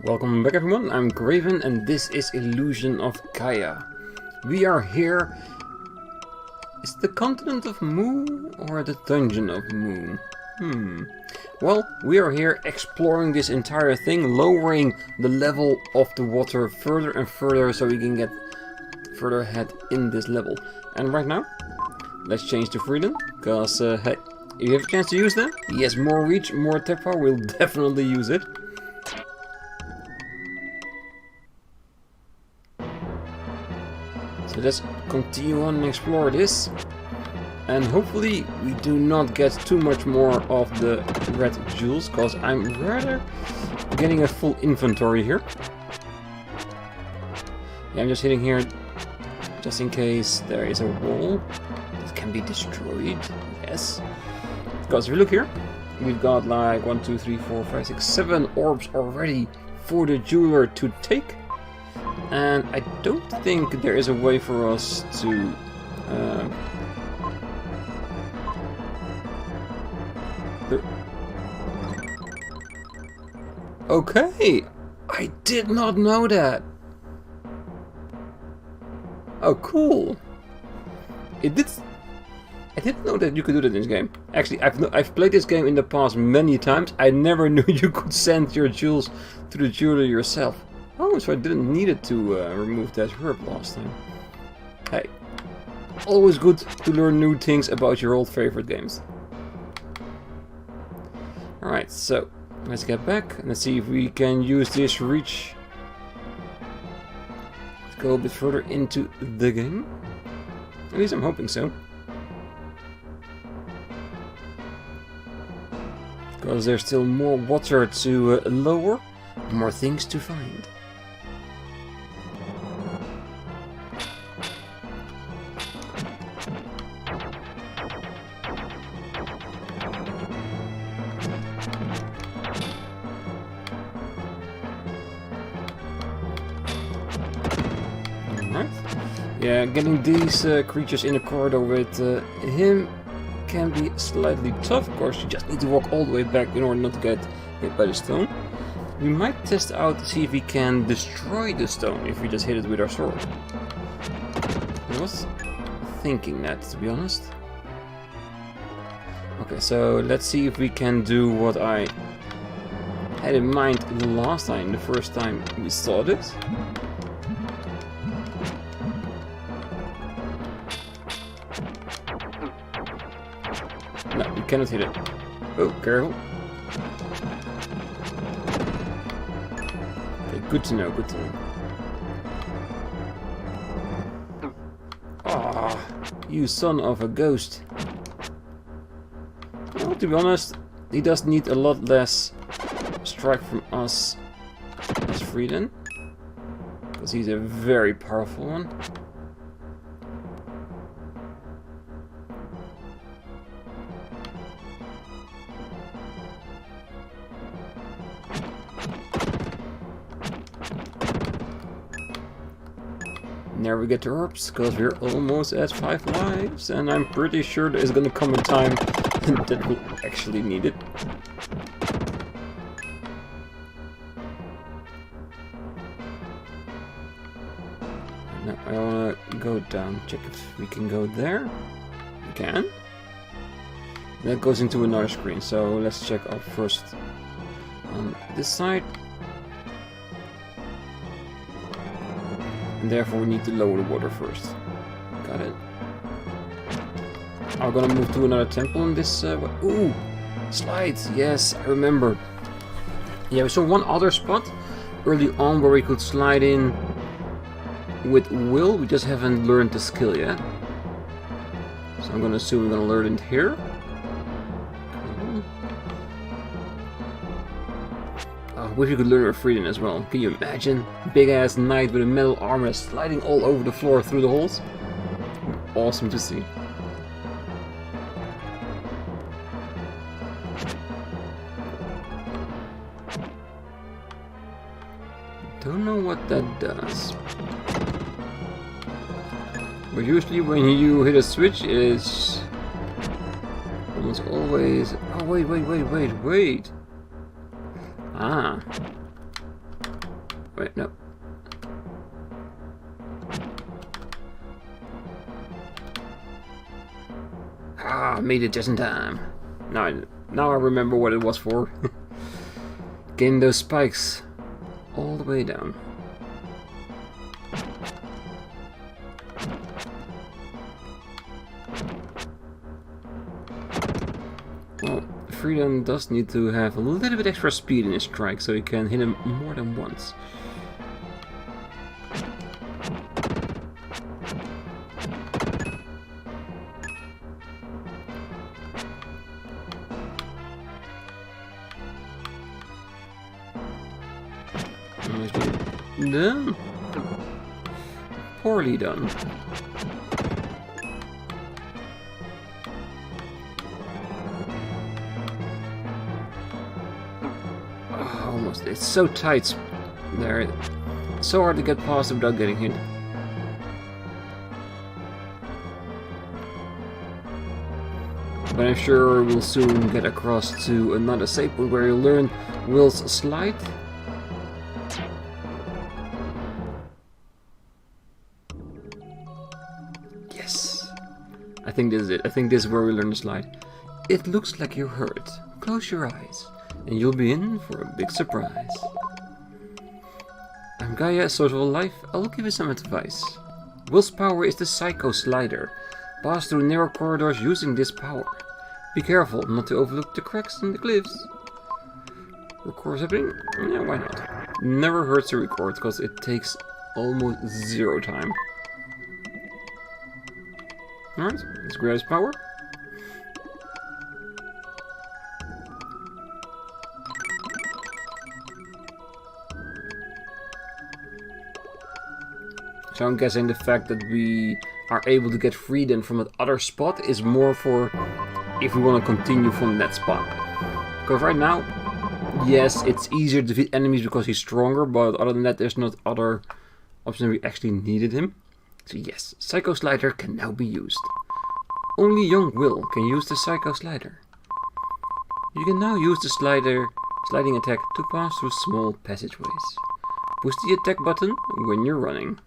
Welcome back everyone, I'm Craven and this is Illusion of Gaia. We are here... Is it the continent of Mu or the dungeon of Mu? Well, we are here exploring this entire thing, lowering the level of the water further and further so we can get further ahead in this level. And right now, let's change to freedom, because hey, if you have a chance to use them, yes, more reach, more attack power, we'll definitely use it. So let's continue on and explore this. And hopefully we do not get too much more of the red jewels, because I'm rather getting a full inventory here. Yeah, I'm just hitting here just in case there is a wall that can be destroyed. Yes. Because if you look here, we've got like 1, 2, 3, 4, 5, 6, 7 orbs already for the jeweler to take. And I don't think there is a way for us to Okay, I did not know that. Oh, cool. I didn't know that you could do that in this game. Actually, I've played this game in the past many times. I never knew you could send your jewels to the jeweler yourself. Oh, so I didn't need it to remove that herb last time. Hey, always good to learn new things about your old favorite games. Alright, so let's get back and let's see if we can use this reach to go a bit further into the game. At least I'm hoping so. Because there's still more water to lower, more things to find. Yeah, getting these creatures in a corridor with him can be slightly tough. Of course, you just need to walk all the way back in order not to get hit by the stone. We might test out to see if we can destroy the stone if we just hit it with our sword. I was thinking that, to be honest. Okay, so let's see if we can do what I had in mind the last time, the first time we saw this. No, you cannot hit it. Oh, careful. Okay, good to know, good to know. Ah, you son of a ghost. Well, to be honest, he does need a lot less strike from us as Freedom, because he's a very powerful one. Never get to herbs, because we're almost at 5 lives, and I'm pretty sure there's gonna come a time that we'll actually need it. Now I wanna go down, check if we can go there. We can. That goes into another screen, so let's check out first on this side. And therefore we need to lower the water first. Got it. I'm gonna move to another temple in this ooh! Slides! Yes, I remember. Yeah, we saw one other spot early on where we could slide in with will. We just haven't learned the skill yet. So I'm gonna assume we're gonna learn it here. I wish you could learn our freedom as well. Can you imagine? Big ass knight with a metal armor sliding all over the floor through the holes? Awesome to see. Don't know what that does. But usually when you hit a switch, it's almost always... Oh, wait. Ah. no. Ah, made it just in time. Now I remember what it was for. Getting those spikes all the way down. Well, Freedom does need to have a little bit extra speed in his strike, so he can hit him more than once. Done. Poorly done. Oh, almost. It's so tight there. It's so hard to get past it without getting hit. But I'm sure we'll soon get across to another save point where you'll learn Will's slide. I think this is it. I think this is where we learn the slide. It looks like you're hurt. Close your eyes, and you'll be in for a big surprise. I'm Gaia, social life. I'll give you some advice. Will's power is the Psycho Slider. Pass through narrow corridors using this power. Be careful not to overlook the cracks in the cliffs. Record happening? Yeah, why not? Never hurts to record, because it takes almost zero time. Alright, let's grab his power. So I'm guessing the fact that we are able to get freedom from that other spot is more for if we want to continue from that spot. Because right now, yes, it's easier to defeat enemies because he's stronger, but other than that there's not other option we actually needed him. So yes, Psycho Slider can now be used. Only young Will can use the Psycho Slider. You can now use the sliding attack to pass through small passageways. Push the attack button when you're running.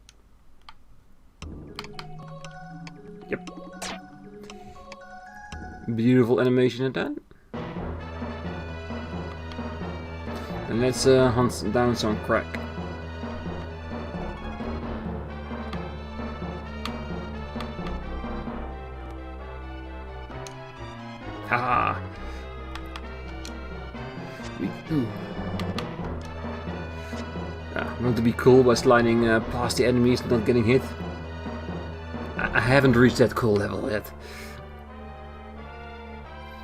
Yep. Beautiful animation at that. And let's hunt down some crack. Haha! I want to be cool by sliding past the enemies, not getting hit. I haven't reached that cool level yet.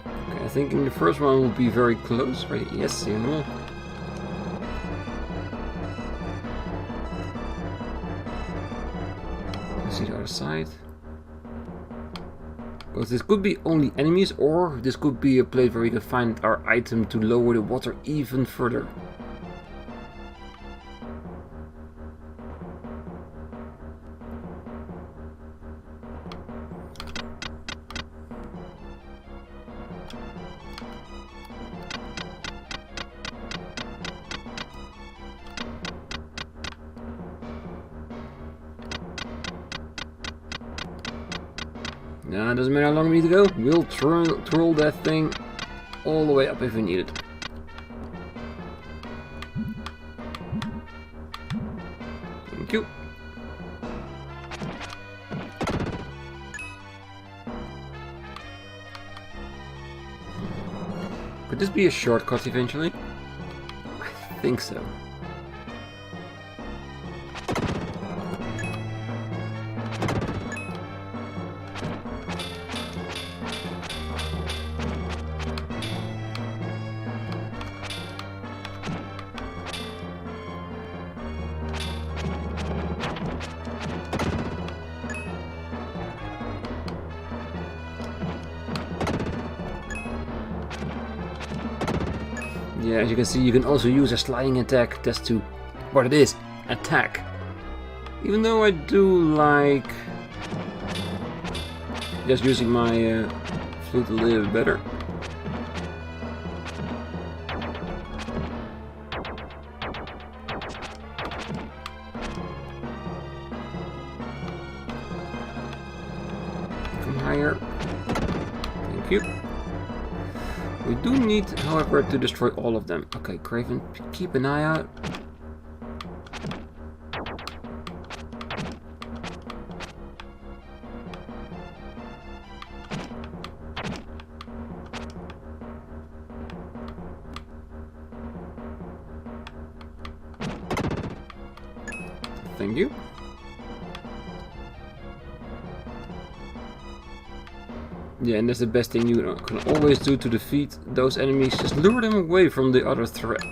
Okay, I think the first one will be very close, right? Yes, you know. Let's see the other side. Because this could be only enemies, or this could be a place where we can find our item to lower the water even further. Nah, doesn't matter how long we need to go. We'll troll that thing all the way up if we need it. Thank you. Could this be a shortcut eventually? I think so. Yeah, as you can see, you can also use a sliding attack just to, what it is, attack. Even though I do like just using my flute a little bit better. fire. Thank you. We do need, however, to destroy all of them. Okay, Craven, keep an eye out. Thank you. Yeah, and that's the best thing you can always do to defeat those enemies. Just lure them away from the other threat.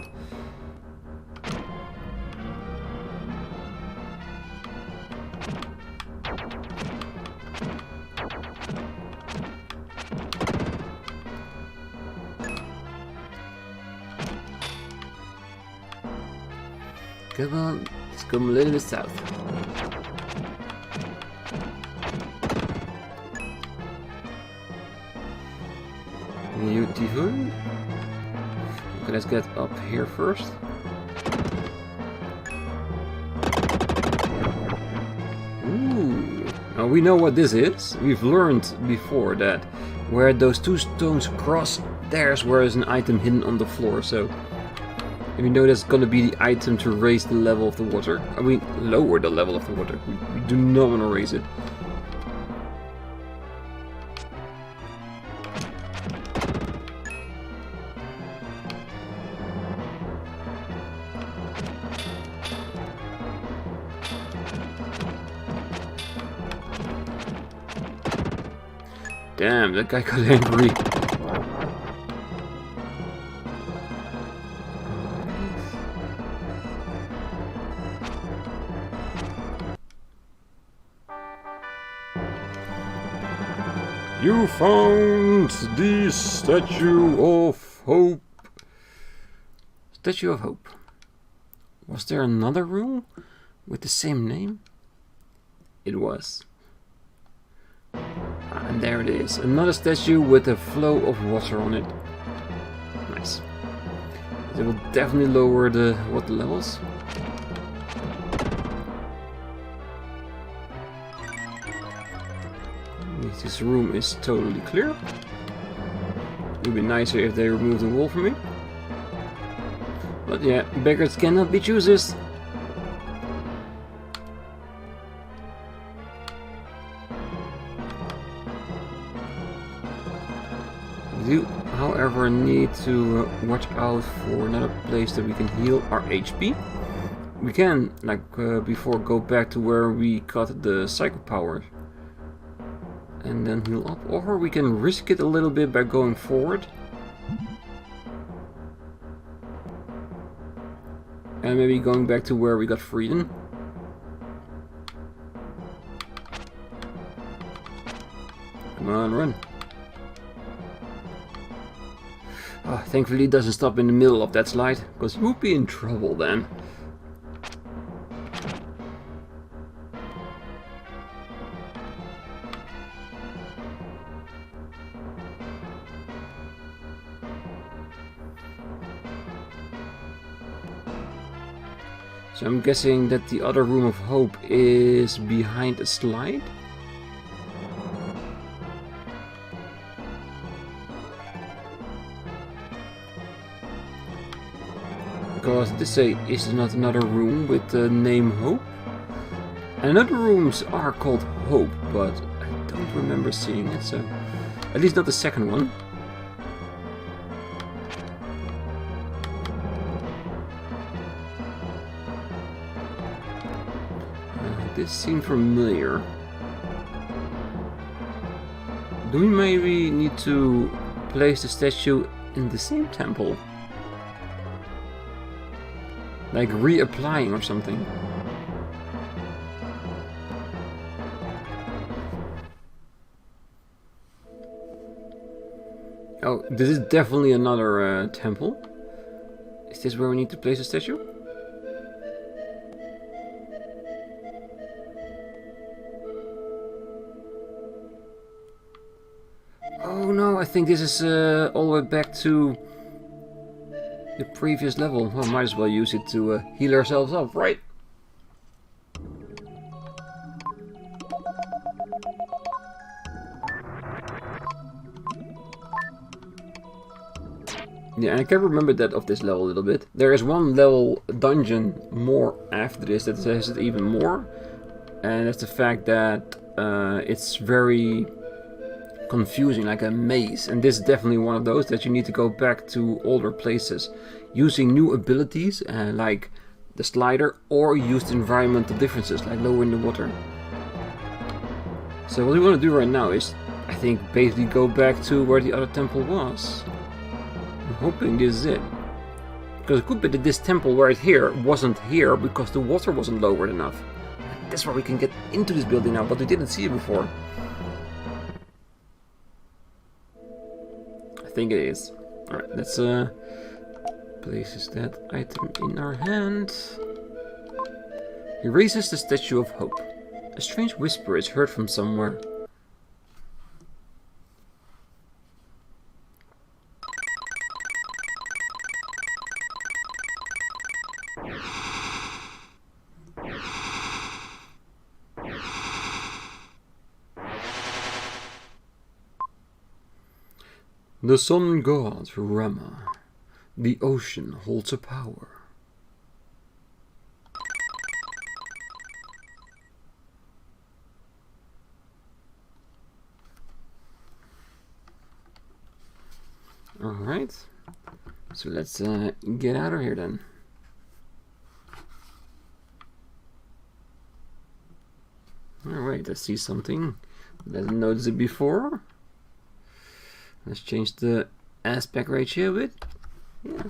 Come on, let's come a little bit south. Beautiful. Okay, let's get up here first. Ooh. Now we know what this is. We've learned before that where those two stones cross, there's where is an item hidden on the floor. So if you know that's gonna be the item to raise the level of the water. I mean, lower the level of the water. We do not want to raise it. Damn, that guy got angry. You found the Statue of Hope. Statue of Hope. Was there another room with the same name? It was. And there it is. Another statue with a flow of water on it. Nice. It will definitely lower the water levels. This room is totally clear. It would be nicer if they removed the wall for me. But yeah, beggars cannot be choosers. We do, however, need to watch out for another place that we can heal our HP. We can, like before, go back to where we got the psycho power and then heal up, or we can risk it a little bit by going forward and maybe going back to where we got freedom. Come on, run. Oh, thankfully it doesn't stop in the middle of that slide, because you would be in trouble then. So I'm guessing that the other Room of Hope is behind a slide? Because this is not another room with the name Hope. And other rooms are called Hope, but I don't remember seeing it, so at least not the second one. This seemed familiar. Do we maybe need to place the statue in the same temple? Like reapplying or something? Oh, this is definitely another temple. Is this where we need to place a statue? Oh no, I think this is all the way back to the previous level. Well, might as well use it to heal ourselves up, right? Yeah, I can remember that of this level a little bit. There is one level dungeon more after this that says it even more. And that's the fact that it's very confusing, like a maze. And this is definitely one of those that you need to go back to older places. Using new abilities, like the slider, or use the environmental differences, like lowering the water. So what we want to do right now is, I think, basically go back to where the other temple was. I'm hoping this is it. Because it could be that this temple right here wasn't here because the water wasn't lowered enough. That's where we can get into this building now, but we didn't see it before. I think it is. Alright, let's places that item in our hand. He raises the Statue of Hope. A strange whisper is heard from somewhere. The sun god Rama. The ocean holds a power. Alright, so let's get out of here then. Alright, I see something. Didn't notice it before. Let's change the aspect ratio a bit. Yeah.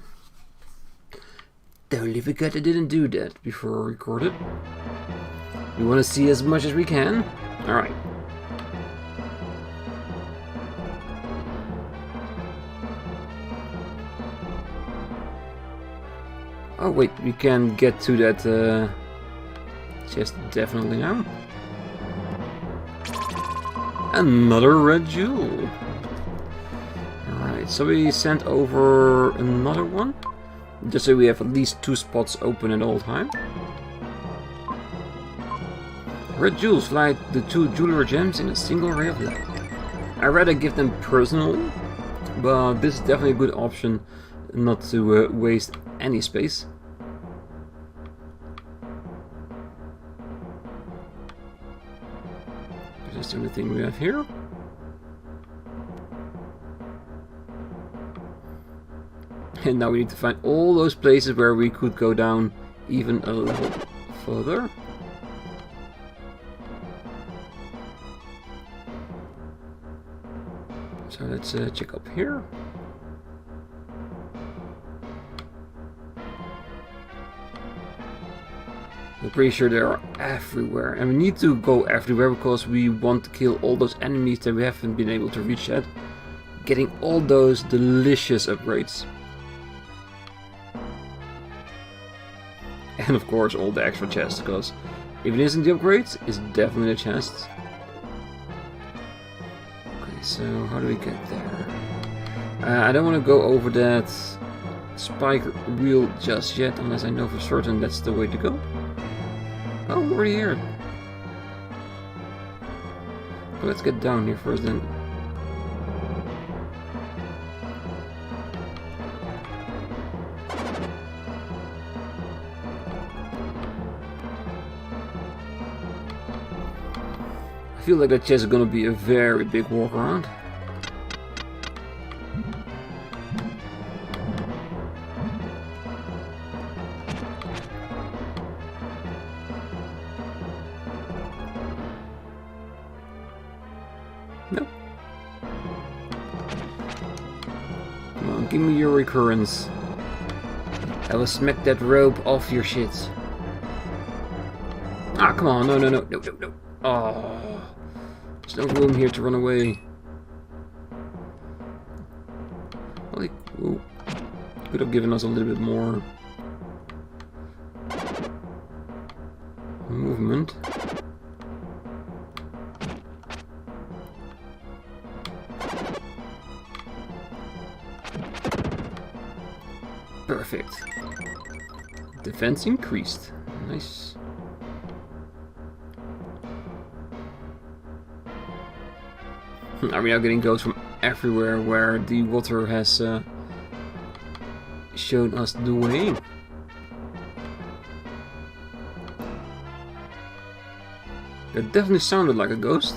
Totally forgot I didn't do that before I recorded. We want to see as much as we can. Alright. Oh wait, we can get to that chest definitely now. Another red jewel. Alright, so we sent over another one. Just so we have at least 2 spots open at all time. Red jewels light the 2 jeweler gems in a single ray of light. I'd rather give them personally, but this is definitely a good option not to waste any space. That's the only thing we have here. And now we need to find all those places where we could go down even a level further. So let's check up here. I'm pretty sure they are everywhere, and we need to go everywhere because we want to kill all those enemies that we haven't been able to reach yet, getting all those delicious upgrades. And of course all the extra chests, because if it isn't the upgrades, it's definitely the chests. Okay, so how do we get there? I don't want to go over that spike wheel just yet, unless I know for certain that's the way to go. Oh, we're already here. But let's get down here first then. I feel like that chest is gonna be a very big walk around. Nope. Come on, give me your recurrence. I will smack that rope off your shit. Ah, come on, no. Oh. There's no room here to run away. Well, ooh, could have given us a little bit more movement. Perfect. Defense increased. Nice. Are we now getting ghosts from everywhere where the water has shown us the way. That definitely sounded like a ghost.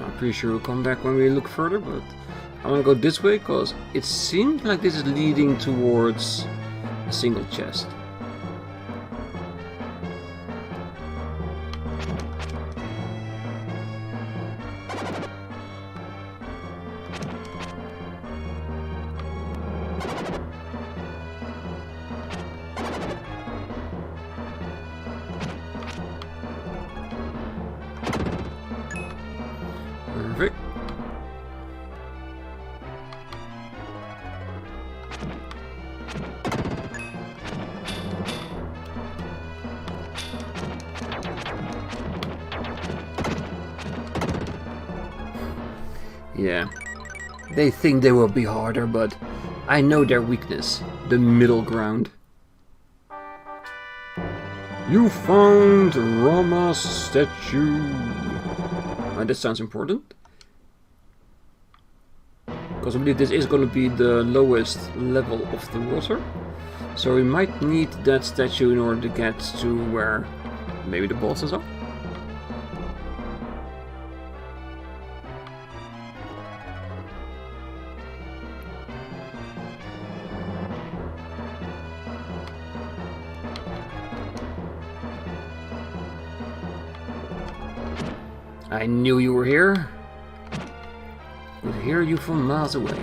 I'm pretty sure we'll come back when we look further, but I want to go this way because it seems like this is leading towards a single chest. Perfect. Yeah, they think they will be harder, but I know their weakness, the middle ground. You found Rama's statue. That sounds important. Because I believe this is going to be the lowest level of the water. So we might need that statue in order to get to where maybe the bosses are. I knew you were here. Could hear you from miles away.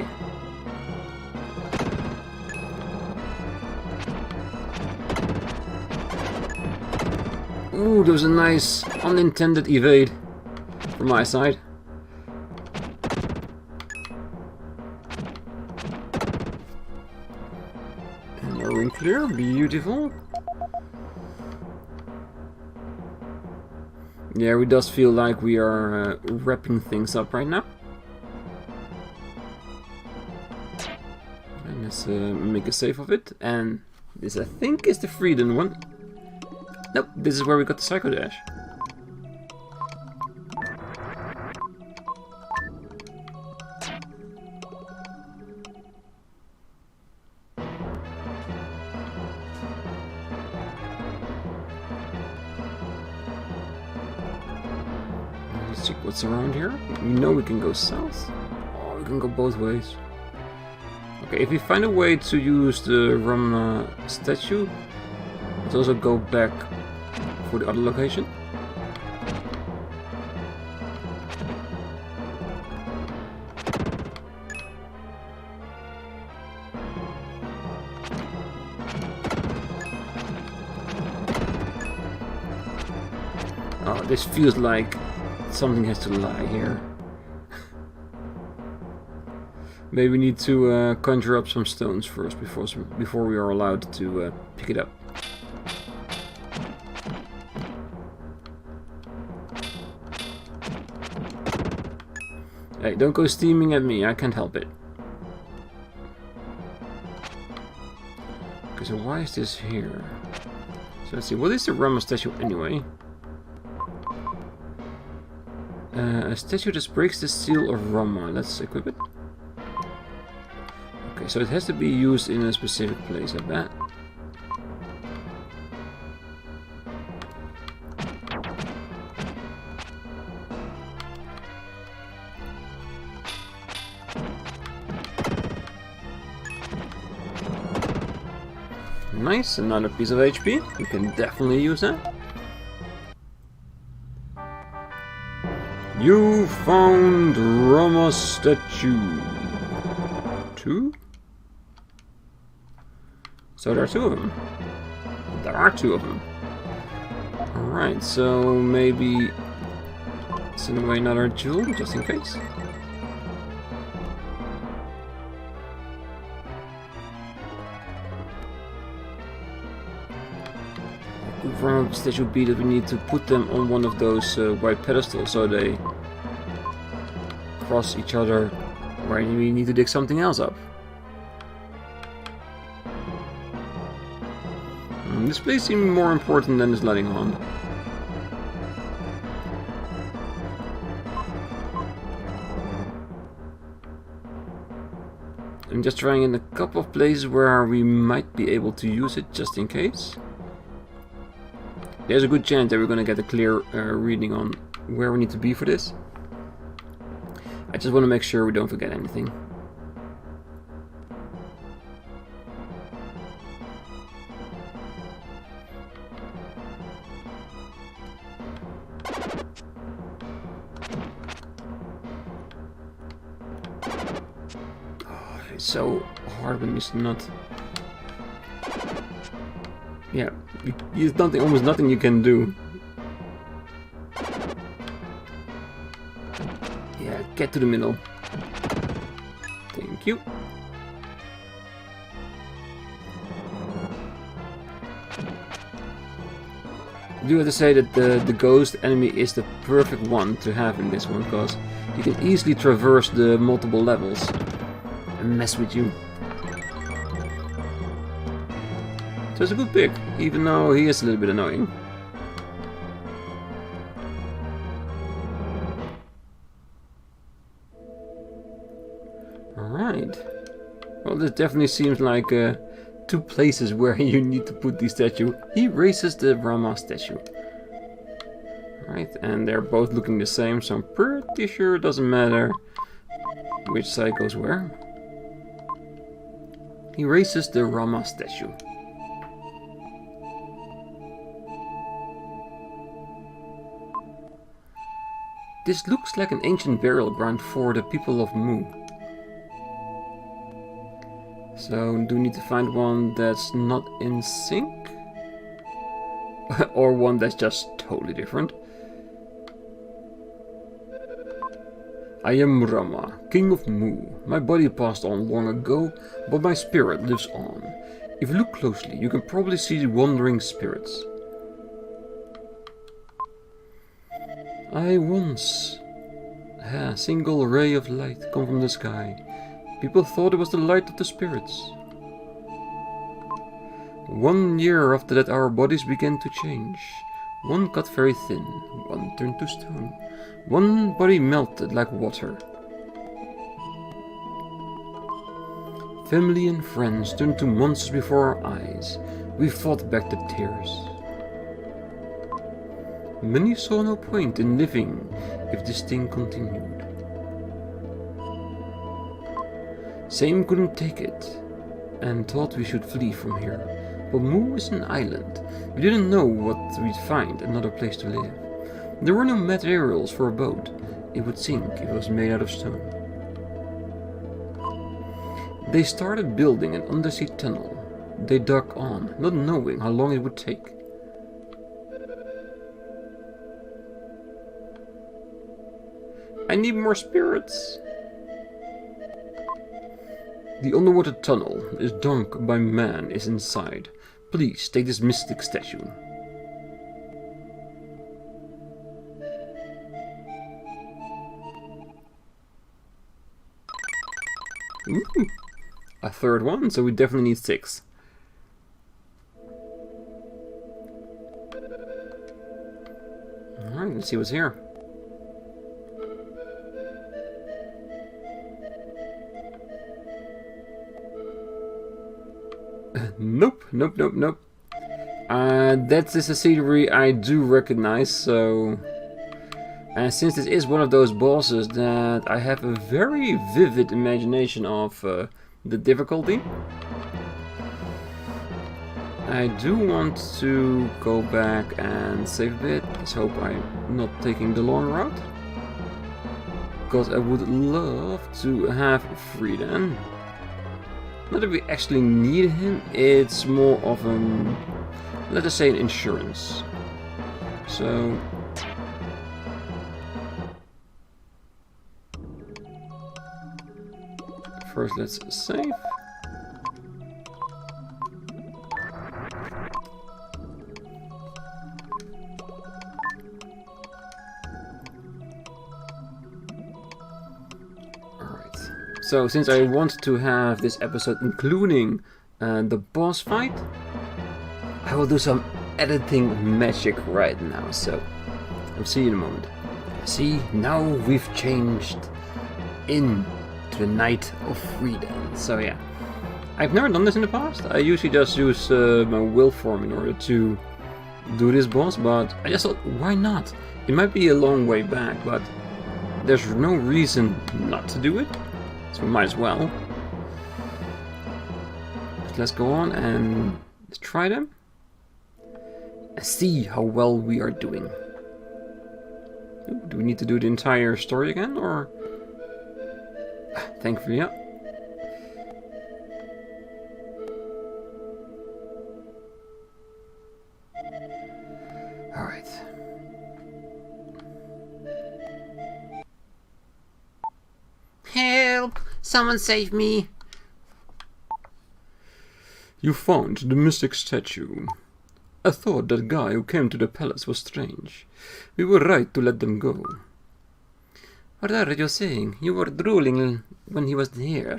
Ooh, there was a nice unintended evade from my side. And a room clear, beautiful. Yeah, it does feel like we are wrapping things up right now. And let's make a save of it. And this, I think, is the Freedom one. Nope, this is where we got the Psycho Dash. Let's check what's around here. We know we can go south. Oh, we can go both ways. Okay, if we find a way to use the Ram statue, let's also go back for the other location. Oh, this feels like something has to lie here. Maybe we need to conjure up some stones first before we are allowed to pick it up. Hey, don't go steaming at me, I can't help it. Okay, so why is this here? So let's see, what is the Rama statue anyway? A statue that breaks the seal of Rama. Let's equip it. Okay, so it has to be used in a specific place, I bet. Nice, another piece of HP. We can definitely use that. You found Rama's statue. 2? So there are 2 of them. There are 2 of them. Alright, so maybe send away another jewel just in case. From a statue would be that we need to put them on one of those white pedestals so they cross each other where we need to dig something else up. This place seems more important than it's letting on. I'm just trying in a couple of places where we might be able to use it just in case. There's a good chance that we're gonna get a clear reading on where we need to be for this. I just want to make sure we don't forget anything. Oh, it's so hard when it's not. Yeah, there's nothing, almost nothing you can do. Yeah, get to the middle. Thank you. I do have to say that the ghost enemy is the perfect one to have in this one, because you can easily traverse the multiple levels and mess with you. So it's a good pick, even though he is a little bit annoying. Alright. Well, this definitely seems like two places where you need to put the statue. He raises the Rama statue. Right, and they're both looking the same, so I'm pretty sure it doesn't matter which side goes where. He raises the Rama statue. This looks like an ancient burial ground for the people of Mu. So, do we need to find one that's not in sync? Or one that's just totally different? I am Rama, king of Mu. My body passed on long ago, but my spirit lives on. If you look closely, you can probably see wandering spirits. I once had a single ray of light come from the sky. People thought it was the light of the spirits. 1 year after that, our bodies began to change. One got very thin, one turned to stone. One body melted like water. Family and friends turned to monsters before our eyes. We fought back the tears. Many saw no point in living if this thing continued. Same couldn't take it and thought we should flee from here. But Mu is an island. We didn't know what we'd find, another place to live. There were no materials for a boat. It would sink if it was made out of stone. They started building an undersea tunnel. They dug on, not knowing how long it would take. I need more spirits. The underwater tunnel is dug by man is inside. Please take this mystic statue. Ooh, a third one, so we definitely need 6. Alright, let's see what's here. Nope. That is a scenery I do recognize, so... And since this is one of those bosses that I have a very vivid imagination of the difficulty, I do want to go back and save a bit. Let's hope I'm not taking the long route, because I would love to have Freedom. Not that we actually need him, it's more of an, let us say, an insurance. So... First let's save. So, since I want to have this episode including the boss fight, I will do some editing magic right now, so I'll see you in a moment. See, now we've changed in to the Night of Freedom. So yeah, I've never done this in the past. I usually just use my will form in order to do this boss, but I just thought, why not? It might be a long way back, but there's no reason not to do it, so we might as well. But let's go on and try them and see how well we are doing. Ooh, do we need to do the entire story again, or? Thankfully, yeah. Alright. Help! Someone save me! You found the mystic statue. I thought that guy who came to the palace was strange. We were right to let them go. What are you saying? You were drooling when he was here.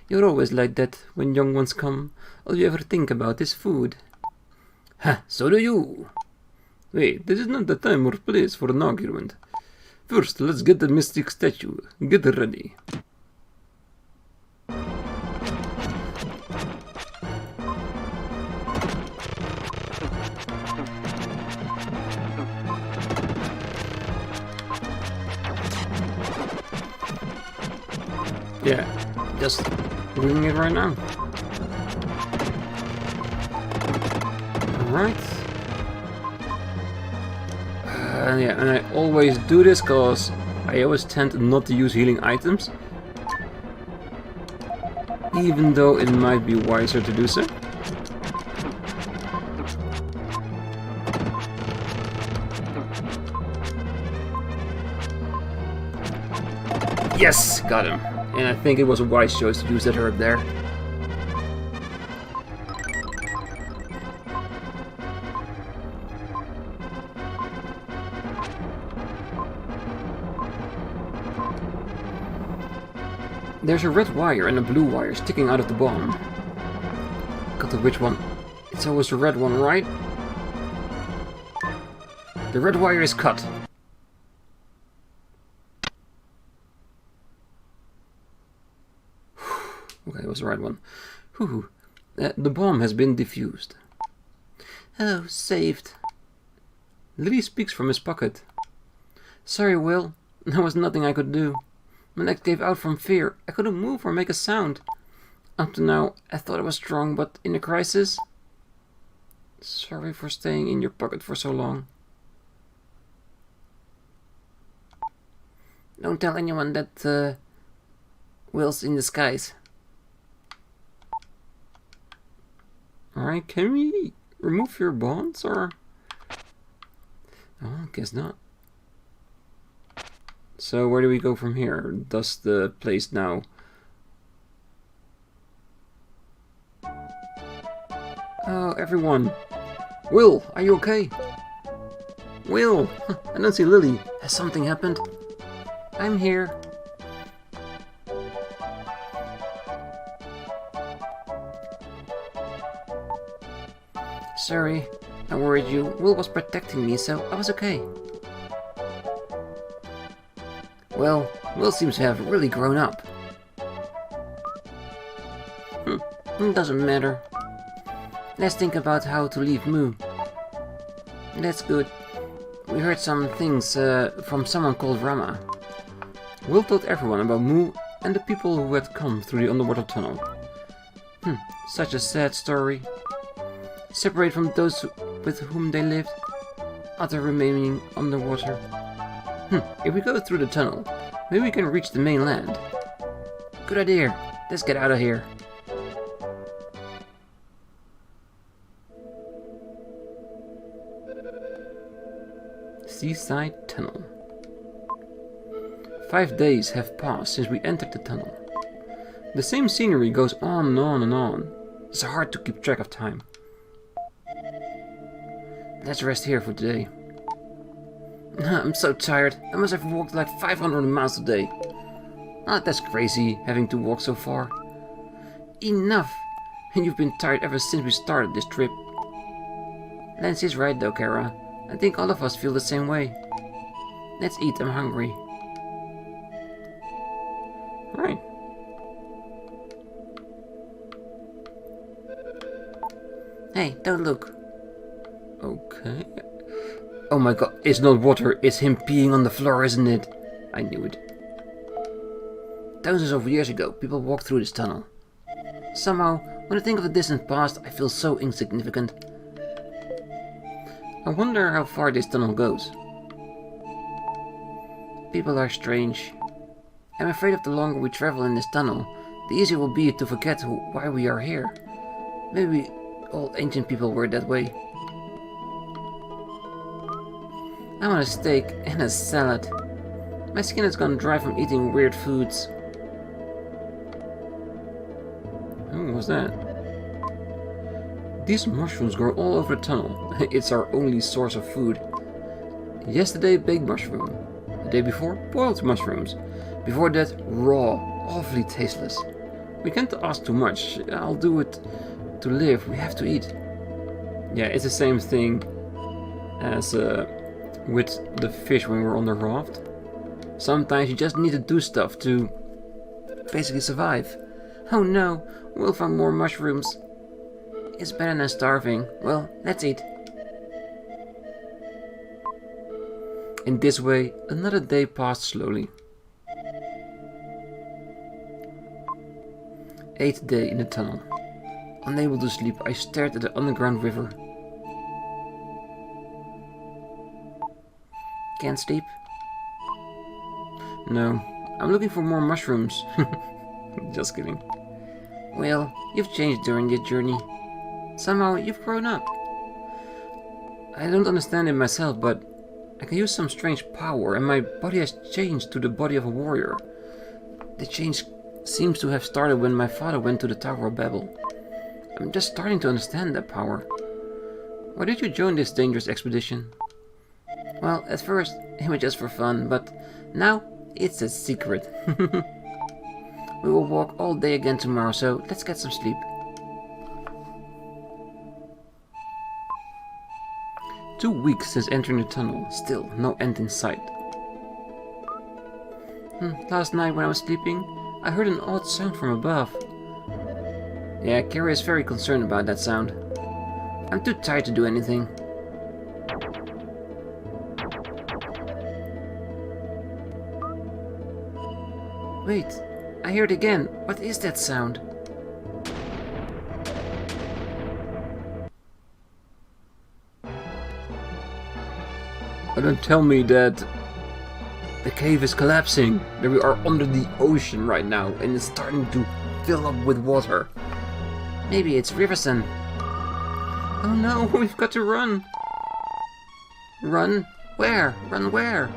You're always like that when young ones come. All you ever think about is food. Ha, so do you. Wait, this is not the time or place for an argument. First, let's get the mystic statue. Get ready. Yeah, just doing it right now. Alright. Yeah, and I always do this because I always tend not to use healing items. Even though it might be wiser to do so. Yes! Got him. And I think it was a wise choice to use that herb there. There's a red wire and a blue wire sticking out of the bomb. Got to which one? It's always the red one, right? The red wire is cut. Okay, it was the right one. Whew. The bomb has been defused. Oh, saved. Liddy speaks from his pocket. Sorry, Will. There was nothing I could do. My legs gave out from fear. I couldn't move or make a sound. Up to now, I thought I was strong, but in a crisis... Sorry for staying in your pocket for so long. Don't tell anyone that Will's in disguise. Alright, can we remove your bonds, or? Oh, I guess not. So where do we go from here? Does the place now... Oh, everyone! Will, are you okay? Will! I don't see Lily. Has something happened? I'm here. Sorry, I worried you. Will was protecting me, so I was okay. Well, Will seems to have really grown up. It doesn't matter. Let's think about how to leave Moo. That's good. We heard some things from someone called Rama. Will told everyone about Moo and the people who had come through the underwater tunnel. Such a sad story. Separate from those with whom they lived, other remaining underwater. If we go through the tunnel, maybe we can reach the mainland. Good idea. Let's get out of here. Seaside Tunnel. 5 days have passed since we entered the tunnel. The same scenery goes on and on and on. It's hard to keep track of time. Let's rest here for today. I'm so tired. I must have walked like 500 miles a day. That's crazy, having to walk so far. Enough! And you've been tired ever since we started this trip. Lance is right though, Kara. I think all of us feel the same way. Let's eat, I'm hungry. Alright, Hey, don't look. Okay. Oh my god, it's not water, it's him peeing on the floor, isn't it? I knew it. Thousands of years ago, people walked through this tunnel. Somehow, when I think of the distant past, I feel so insignificant. I wonder how far this tunnel goes. People are strange. I'm afraid of the longer we travel in this tunnel, the easier it will be to forget why we are here. Maybe all ancient people were that way. I want a steak and a salad. My skin has gone dry from eating weird foods. Oh, what's that? These mushrooms grow all over the tunnel. It's our only source of food. Yesterday, baked mushroom. The day before, boiled mushrooms. Before that, raw, awfully tasteless. We can't ask too much. I'll do it to live. We have to eat. Yeah, it's the same thing as with the fish when we're on the raft. Sometimes you just need to do stuff to basically survive. Oh no, we'll find more mushrooms. It's better than starving. Well, let's eat. In this way, another day passed slowly. 8th day in the tunnel. Unable to sleep, I stared at the underground river. Can't sleep? No, I'm looking for more mushrooms. Just kidding. Well, you've changed during your journey. Somehow you've grown up. I don't understand it myself, but I can use some strange power and my body has changed to the body of a warrior. The change seems to have started when my father went to the Tower of Babel. I'm just starting to understand that power. Why did you join this dangerous expedition? Well, at first it was just for fun, but now it's a secret. We will walk all day again tomorrow, so let's get some sleep. 2 weeks since entering the tunnel, still no end in sight. Last night when I was sleeping, I heard an odd sound from above. Yeah, Carrie is very concerned about that sound. I'm too tired to do anything. Wait, I hear it again. What is that sound? Oh, don't tell me that the cave is collapsing, that we are under the ocean right now and it's starting to fill up with water. Maybe it's Riverson. Oh no, we've got to run. Run? Where? Run where?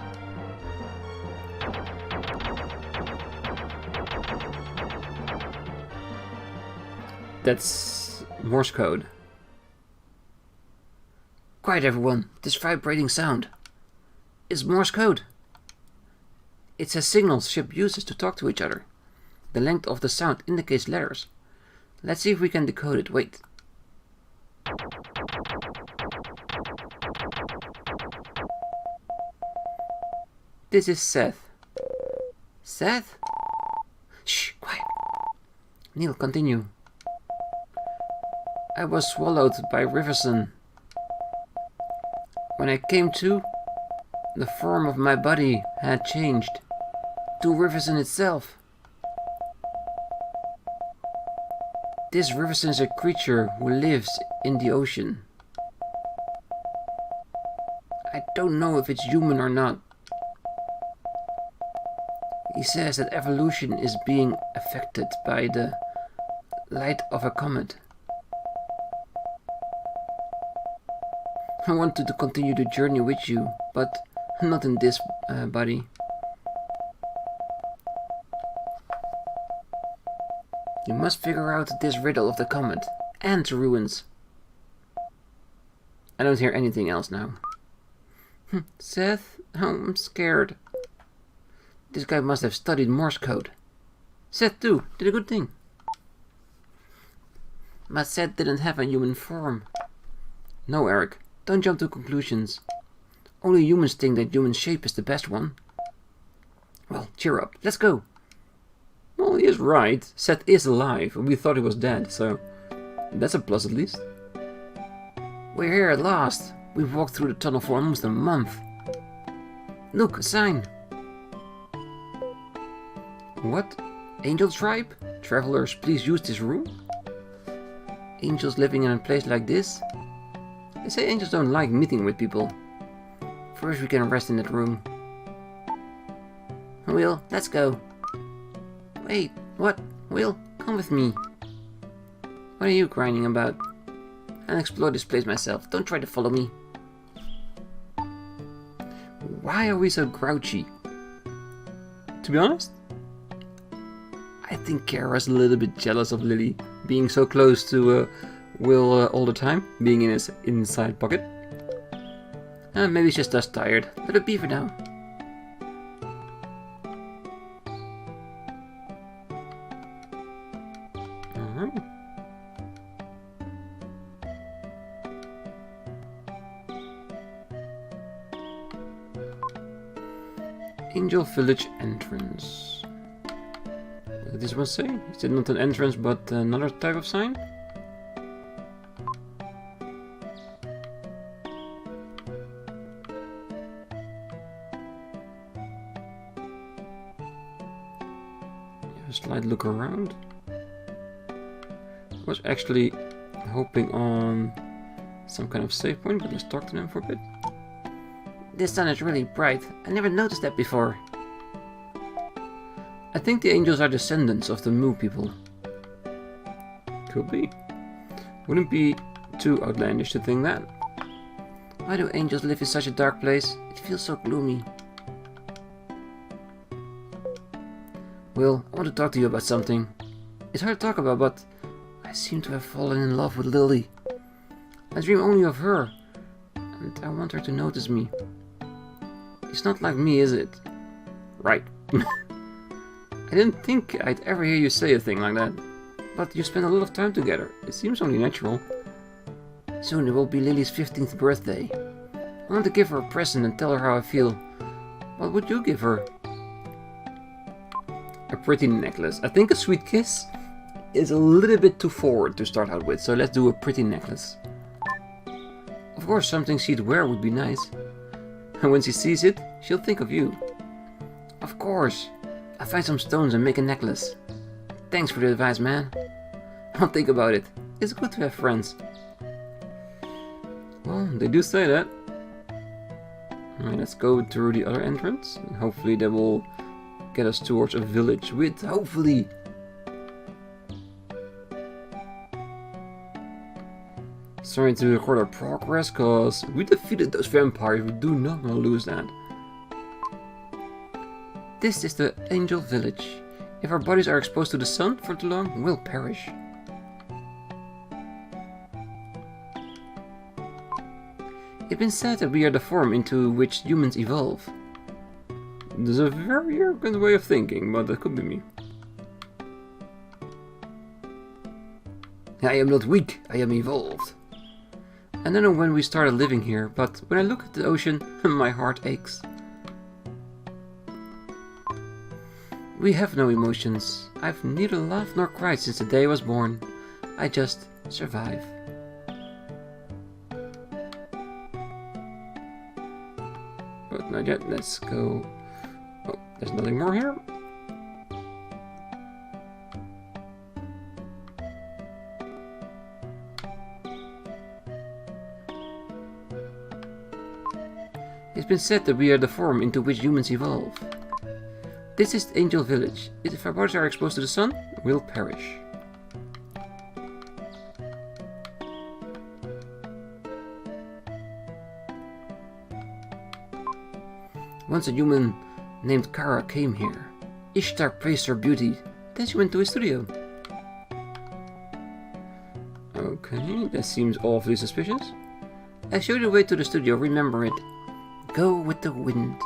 That's Morse code. Quiet everyone, this vibrating sound. It's Morse code. It says signals ship uses to talk to each other. The length of the sound indicates letters. Let's see if we can decode it. Wait. This is Seth. Seth? Shh, quiet. Neil, continue. I was swallowed by Riverson. When I came to, the form of my body had changed to Riverson itself. This Riverson is a creature who lives in the ocean. I don't know if it's human or not. He says that evolution is being affected by the light of a comet. I wanted to continue the journey with you, but not in this body. You must figure out this riddle of the comet and the ruins. I don't hear anything else now. Seth, I'm scared. This guy must have studied Morse code. Seth too, did a good thing. But Seth didn't have a human form. No, Eric, don't jump to conclusions. Only humans think that human shape is the best one. Well, cheer up, let's go. Well, he is right. Seth is alive, and we thought he was dead, so that's a plus at least. We're here at last. We've walked through the tunnel for almost a month. Look, a sign. What? Angel tribe? Travelers, please use this room? Angels living in a place like this? They say angels don't like meeting with people. First we can rest in that room. Will, let's go. Wait, what? Will, come with me. What are you crying about? I'll explore this place myself. Don't try to follow me. Why are we so grouchy? To be honest, I think Kara's a little bit jealous of Lily being so close to Will all the time, being in his inside pocket. Maybe she's just tired. Let it be for now. alright. Angel Village entrance. What did this one say? Is it not an entrance but another type of sign? A slight look around. I was actually hoping on some kind of save point, but let's talk to them for a bit. This sun is really bright. I never noticed that before. I think the angels are descendants of the Moo people. Could be. Wouldn't be too outlandish to think that. Why do angels live in such a dark place? It feels so gloomy. Will, I want to talk to you about something. It's hard to talk about, but I seem to have fallen in love with Lily. I dream only of her, and I want her to notice me. It's not like me, is it? Right. I didn't think I'd ever hear you say a thing like that. But you spend a lot of time together. It seems only natural. Soon it will be Lily's 15th birthday. I want to give her a present and tell her how I feel. What would you give her? A pretty necklace. I think a sweet kiss is a little bit too forward to start out with, so let's do a pretty necklace. Of course, something she'd wear would be nice. And when she sees it, she'll think of you. Of course. I'll find some stones and make a necklace. Thanks for the advice, man. I'll think about it. It's good to have friends. Well, they do say that. Alright, let's go through the other entrance. And hopefully that will get us towards a village with, hopefully, sorry to record our progress, cause we defeated those vampires. We do not want to lose that. This is the Angel Village. If our bodies are exposed to the sun for too long, we'll perish. It's been said that we are the form into which humans evolve. There's a very arrogant way of thinking, but that could be me. I am not weak, I am evolved. I don't know when we started living here, but when I look at the ocean, my heart aches. We have no emotions. I've neither laughed nor cried since the day I was born. I just survive. But not yet, let's go. Oh, there's nothing more here. It's been said that we are the form into which humans evolve. This is the Angel Village. If our bodies are exposed to the sun, we'll perish. Once a human named Kara came here. Ishtar praised her beauty. Then she went to his studio. Okay, that seems awfully suspicious. I showed you the way to the studio, remember it. Go with the wind.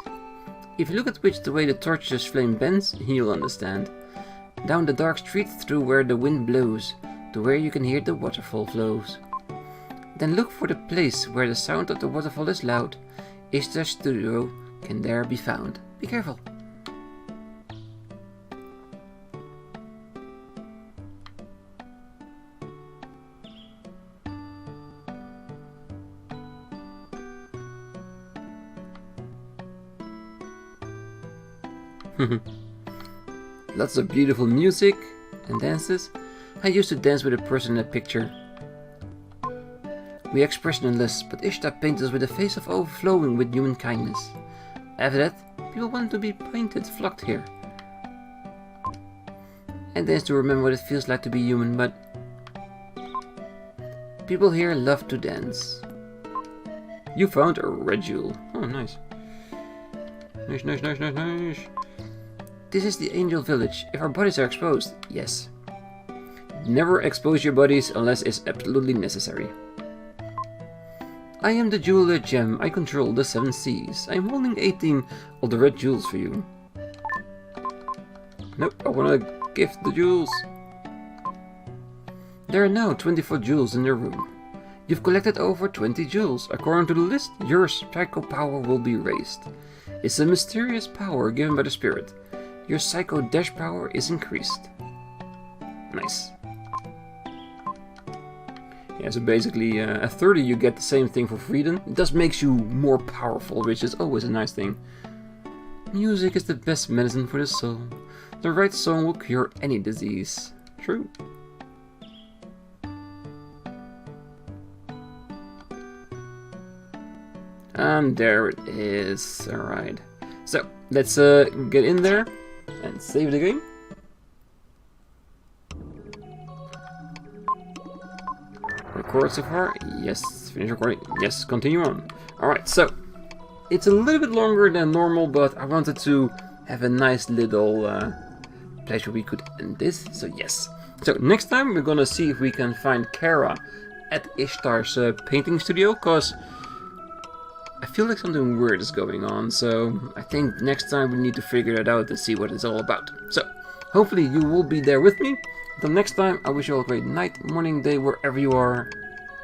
If you look at the way the torch's flame bends, you'll understand. Down the dark street through where the wind blows, to where you can hear the waterfall flows. Then look for the place where the sound of the waterfall is loud. Ishtar's studio can there be found. Be careful. Lots of beautiful music and dances. I used to dance with a person in a picture. We are expressionless, but Ishtar painted us with a face of overflowing with human kindness. After that, people want to be painted flocked here. I dance to remember what it feels like to be human, but people here love to dance. You found a red jewel. Oh, nice. Nice. This is the angel village. If our bodies are exposed, yes. Never expose your bodies unless it's absolutely necessary. I am the jeweler gem. I control the 7 seas. I am holding 18 of the red jewels for you. Nope, I wanna gift the jewels. There are now 24 jewels in your room. You've collected over 20 jewels. According to the list, your psycho power will be raised. It's a mysterious power given by the spirit. Your psycho dash power is increased. Nice. Yeah, so basically at 30 you get the same thing for freedom. It just makes you more powerful, which is always a nice thing. Music is the best medicine for the soul. The right song will cure any disease. True. And there it is. Alright. So, let's get in there and save the game. Record so far? Yes. Finish recording? Yes. Continue on. Alright, so it's a little bit longer than normal, but I wanted to have a nice little place where we could end this, so yes. So next time we're gonna see if we can find Kara at Ishtar's painting studio, because I feel like something weird is going on, so I think next time we need to figure it out and see what it's all about. So, hopefully you will be there with me. Until next time, I wish you all a great night, morning, day, wherever you are.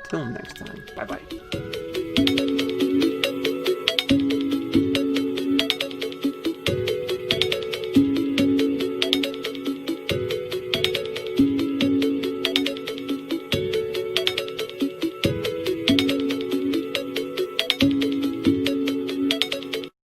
Till next time, bye bye.